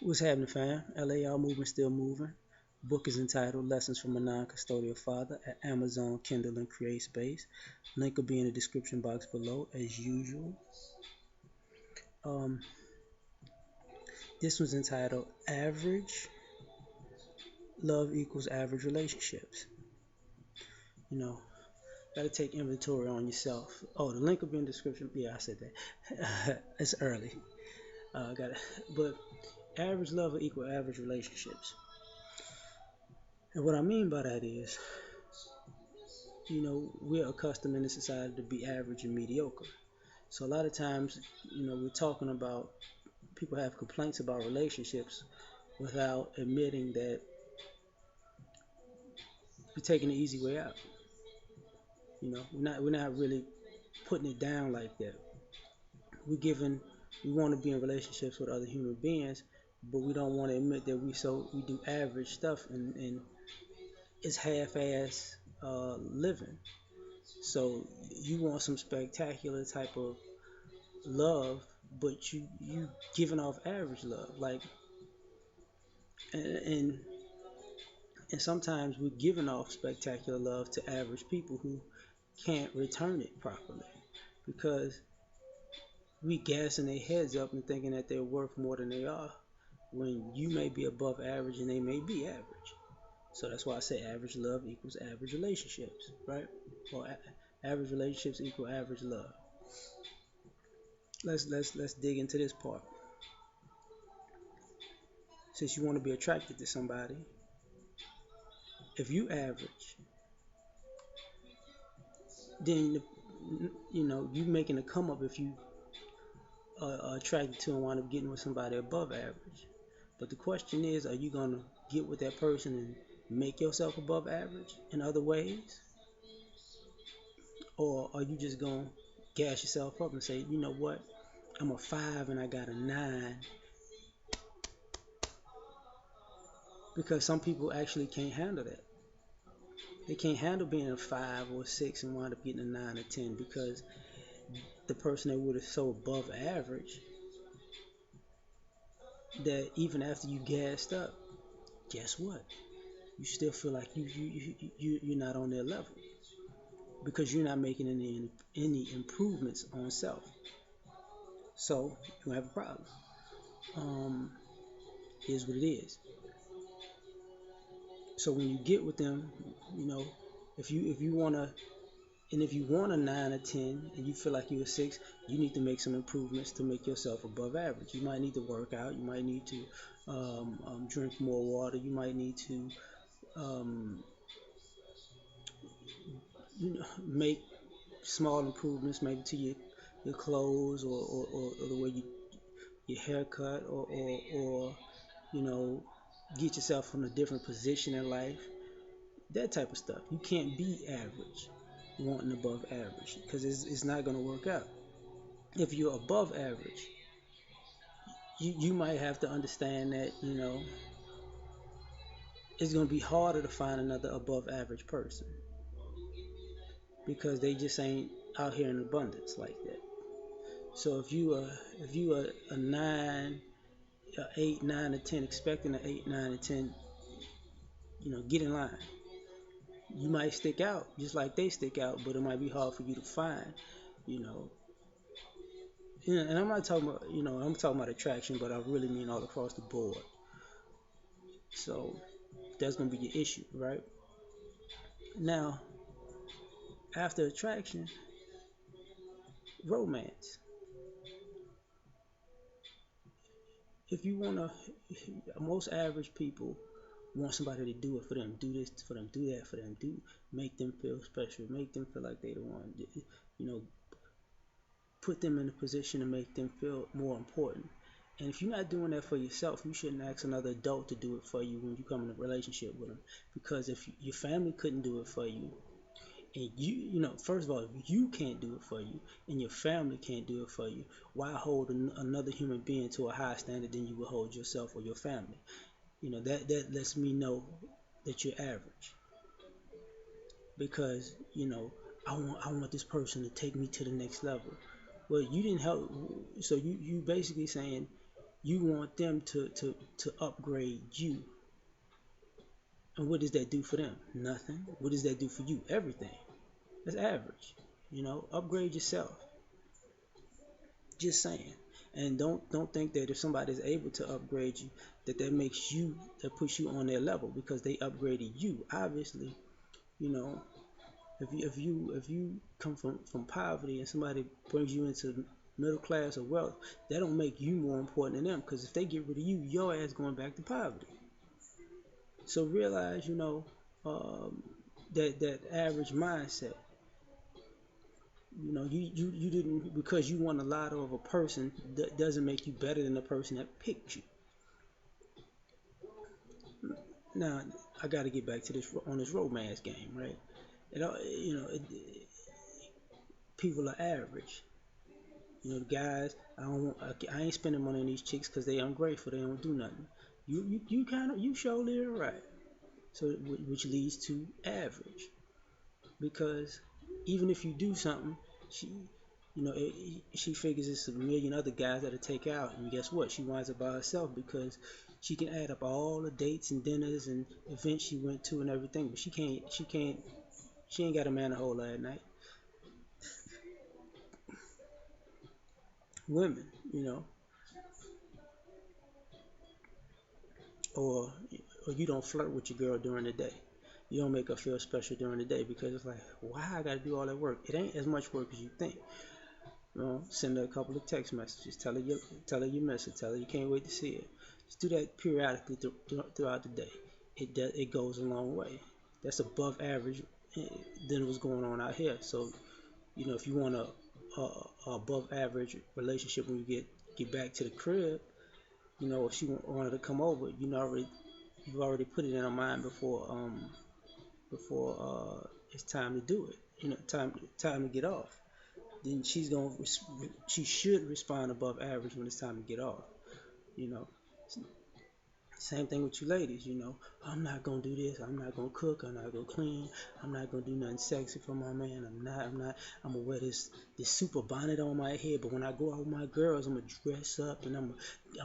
What's happening, fam? L.A.R movement still moving. Book is entitled Lessons from a Non-Custodial Father at Amazon, Kindle, and CreateSpace. Link will be in the description box below as usual. Um, this one's entitled Average Love Equals Average Relationships. You know, gotta take inventory on yourself. Oh, the link will be in the description. Yeah, I said that. It's early. Got it. But average love will equal average relationships. And what I mean by that is, we're accustomed in this society to be average and mediocre. So a lot of times, we're talking about people have complaints about relationships without admitting that we're taking the easy way out. We're not really putting it down like that. We want to be in relationships with other human beings, but we don't want to admit that we do average stuff and it's half-ass living. So you want some spectacular type of love, but you giving off average love, like and and sometimes we're giving off spectacular love to average people who can't return it properly because we gassing their heads up and thinking that they're worth more than they are when you may be above average and they may be average. So that's why I say average love equals average relationships, right? Or average relationships equal average love. Let's dig into this part. Since you want to be attracted to somebody, if you average, then you making a come up if you are attracted to and wind up getting with somebody above average. But the question is, are you gonna get with that person and make yourself above average in other ways, or are you just gonna gas yourself up and say, you know what, I'm a 5 and I got a 9, because some people actually can't handle that. They can't handle being a 5 or a 6 and wind up getting a 9 or 10 because the person that would have so above average that even after you gassed up, guess what? You still feel like you're not on their level because you're not making any improvements on self. So you have a problem. Um, Here's what it is. So when you get with them, you know, if you wanna and if you want a 9 or 10 and you feel like you're a 6, you need to make some improvements to make yourself above average. You might need to work out. You might need to drink more water. You might need to um, make small improvements maybe to your clothes or the way your haircut or you know get yourself in a different position in life, that type of stuff. You can't be average wanting above average because it's not going to work out. If you're above average, you might have to understand that it's going to be harder to find another above average person because they just ain't out here in abundance like that. So if you are a 9, a 8, 9, or 10, expecting an 8, 9, and 10, get in line. You might stick out just like they stick out, but it might be hard for you to find. You know, and I'm not talking about I'm talking about attraction, but I really mean all across the board. So that's gonna be your issue, right? Now, after attraction, romance. If you wanna, most average people want somebody to do it for them, do this for them, do that for them, make them feel special, make them feel like they the one, you know, put them in a position to make them feel more important. And if you're not doing that for yourself, you shouldn't ask another adult to do it for you when you come in a relationship with them. Because if your family couldn't do it for you, and first of all, if you can't do it for you, and your family can't do it for you, why hold another human being to a higher standard than you would hold yourself or your family? That lets me know that you're average. Because I want this person to take me to the next level. Well, you didn't help. So you basically saying You want them to upgrade you. And what does that do for them? Nothing. What does that do for you? Everything. That's average. Upgrade yourself. Just saying. And don't think that if somebody is able to upgrade you, that makes you, that puts you on their level because they upgraded you. Obviously, you know, if you come from poverty and somebody brings you into middle class or wealth, that don't make you more important than them. Because if they get rid of you, your ass going back to poverty. So realize, um, that average mindset. You didn't, because you won a lotto of a person, that doesn't make you better than the person that picked you. Now, I got to get back to this on this romance game, right? It, you know, it, People are average. The guys, I ain't spending money on these chicks because they ungrateful. They don't do nothing. You kind of, you surely are right. So which leads to average, because even if you do something, she, she figures it's a million other guys that'll take out, and guess what? She winds up by herself because she can add up all the dates and dinners and events she went to and everything, but she ain't got a man to hold her at night. Women, or you don't flirt with your girl during the day. You don't make her feel special during the day because it's like, why I gotta do all that work? It ain't as much work as you think. Send her a couple of text messages. Tell her you miss her. Tell her you can't wait to see her. Just do that periodically throughout the day. It goes a long way. That's above average than what's going on out here. So if you want a above average relationship when you get back to the crib, if she wanted to come over, you've already put it in her mind before it's time to do it. Time to get off. Then she should respond above average when it's time to get off. You know, Same thing with you ladies. I'm not gonna do this. I'm not gonna cook. I'm not gonna clean. I'm not gonna do nothing sexy for my man. I'm not. I'm gonna wear this super bonnet on my head. But when I go out with my girls, I'm gonna dress up and I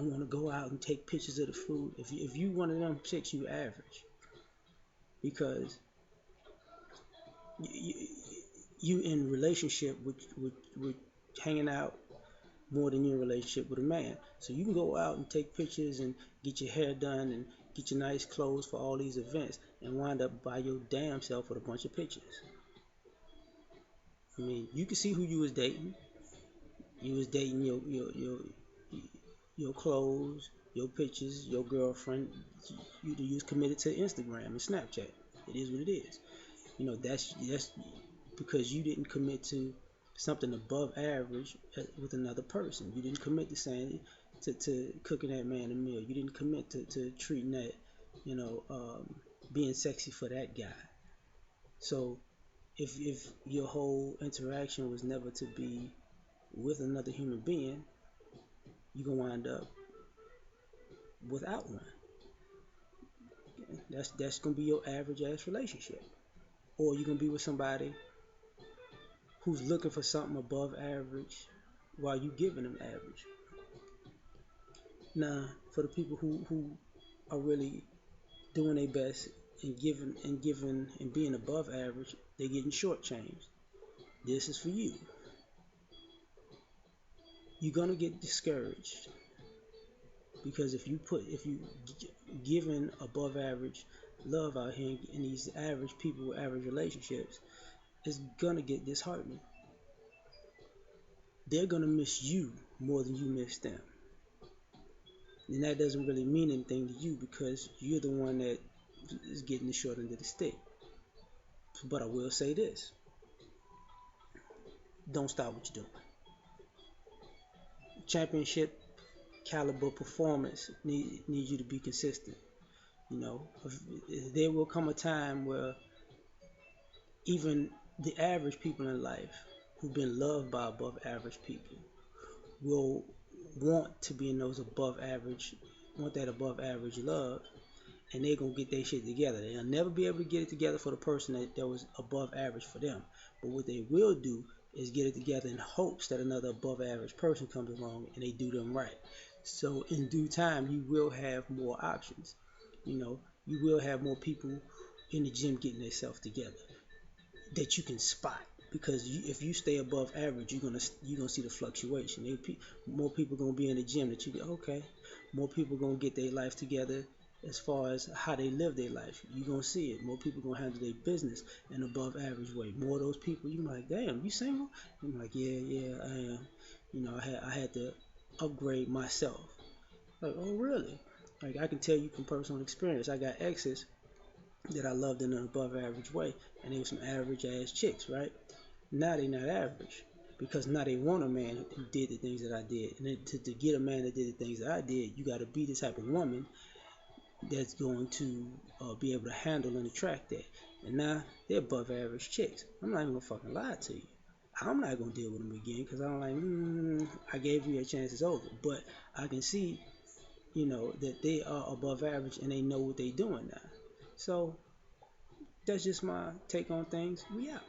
want to go out and take pictures of the food. If you one of them chicks, you average, because you, you in relationship with hanging out more than your relationship with a man. So you can go out and take pictures and get your hair done and get your nice clothes for all these events and wind up by your damn self with a bunch of pictures. I mean, you can see who you was dating. You was dating your clothes, your pictures, your girlfriend. You was committed to Instagram and Snapchat. It is what it is. That's because you didn't commit to something above average with another person. You didn't commit to saying to cooking that man a meal. You didn't commit to treating that, you know, um, being sexy for that guy. So if your whole interaction was never to be with another human being, you're gonna wind up without one. That's gonna be your average ass relationship. Or you're gonna be with somebody who's looking for something above average while you giving them average. Now, for the people who are really doing their best and being above average, they're getting shortchanged. This is for you. You're gonna get discouraged because if you giving above average love out here in these average people with average relationships, it's gonna get disheartening. They're gonna miss you more than you miss them. And that doesn't really mean anything to you because you're the one that is getting the short end of the stick. But I will say this: don't stop what you're doing. Championship caliber performance needs you to be consistent. There will come a time where even the average people in life who've been loved by above average people will want to be in those above average, want that above average love, and they're gonna get their shit together. They'll never be able to get it together for the person that was above average for them. But what they will do is get it together in hopes that another above average person comes along and they do them right. So in due time, you will have more options. You know, you will have more people in the gym getting themselves together that you can spot. Because if you stay above average, you're gonna see the fluctuation. More people gonna be in the gym that you get. Okay, more people gonna get their life together as far as how they live their life. You're gonna see it. More people gonna handle their business in above average way. More of those people, you like, damn, you single? I'm like, yeah, yeah, I am. I had to upgrade myself. Like, oh really? Like I can tell you from personal experience. I got exes that I loved in an above average way, and they were some average ass chicks, right? Now they not average because now they want a man who did the things that I did, and then to get a man that did the things that I did, you got to be the type of woman that's going to be able to handle and attract that. And now they're above average chicks. I'm not even gonna fucking lie to you. I'm not gonna deal with them again because I'm like, I gave you a chance, it's over. But I can see, that they are above average and they know what they're doing now. So that's just my take on things. We out.